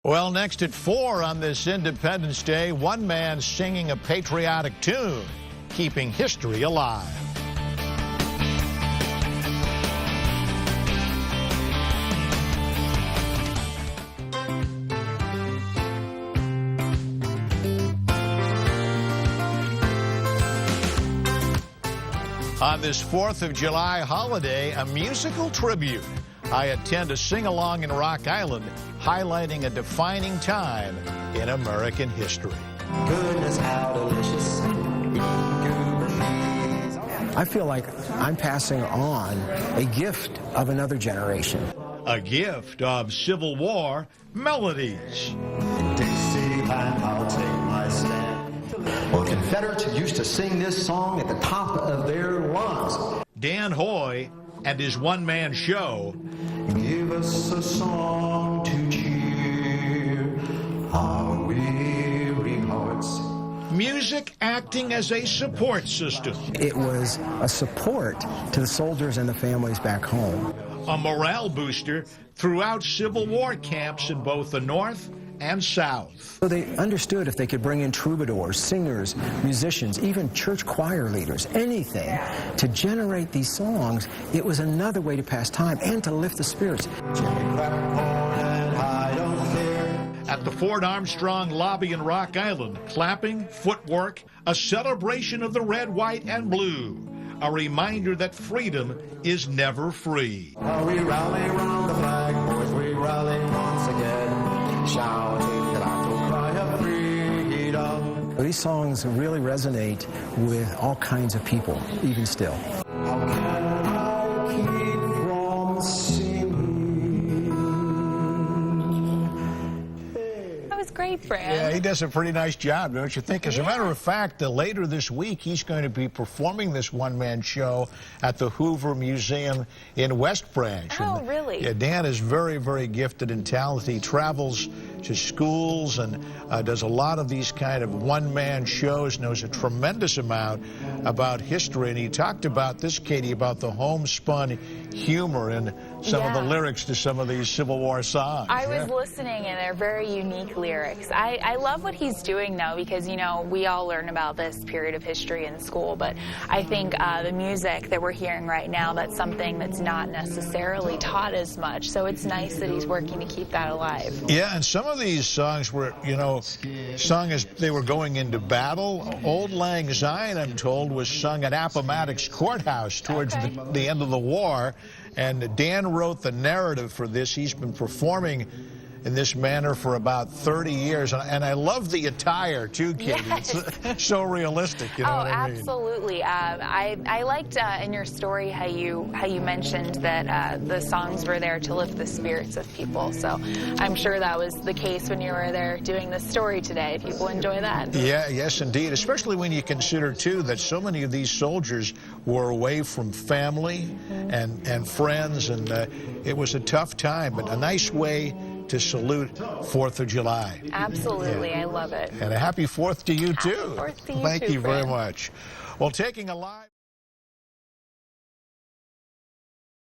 Well, next at 4 on this Independence Day, one man singing a patriotic tune, keeping history alive. On this 4th of July holiday, a musical tribute. I attend a sing-along in Rock Island, highlighting a defining time in American history. Goodness, how delicious. I feel like I'm passing on a gift of another generation. A gift of Civil War melodies. Dixieland, I'll take my stand. Well, Confederates used to sing this song at the top of their lungs. Dan Haughey and his one-man show. Give us a song to cheer our weary hearts. Music acting as a support system. It was a support to the soldiers and the families back home. A morale booster throughout Civil War camps in both the North and South. So they understood if they could bring in troubadours, singers, musicians, even church choir leaders, anything to generate these songs, it was another way to pass time and to lift the spirits. At the Fort Armstrong lobby in Rock Island, clapping, footwork, a celebration of the red, white, and blue. A reminder that freedom is never free. We rally around the flag, boys, we rally once again, shouting that I cry of freedom. These songs really resonate with all kinds of people, even still. How can I keep from singing? That was great, Fran. Yeah, he does a pretty nice job, don't you think? As a matter of fact, later this week, he's going to be performing this one-man show at the Hoover Museum in West Branch. Oh, and, really? Yeah, Dan is very, very gifted and talented. He travels to schools and does a lot of these kind of one-man shows, knows a tremendous amount about history. And he talked about this, Katie, about the homespun humor in some of the lyrics to some of these Civil War songs. I was listening, and they're very unique lyrics. I love what he's doing, though, because, you know, we all learn about this period of history in school, but I think the music that we're hearing right now, that's something that's not necessarily taught as much, so it's nice that he's working to keep that alive. Yeah, and some of these songs were, you know, sung as they were going into battle. Old Lang Syne, I'm told, was sung at Appomattox Courthouse towards the end of the war, and Dan wrote the narrative for this. He's been performing in this manner for about 30 years, and I love the attire too, Katie. Yes. It's so realistic, you know what I mean? Absolutely. I liked in your story how you mentioned that the songs were there to lift the spirits of people. So I'm sure that was the case when you were there doing the story today. People enjoy that. Yeah, yes, indeed. Especially when you consider too that so many of these soldiers were away from family and friends, and it was a tough time, but a nice way to salute 4th of July. Absolutely. Yeah. I love it. And a happy 4th to you, too. Happy 4th to you, Thank too, you very Fran. much. Well, taking a live...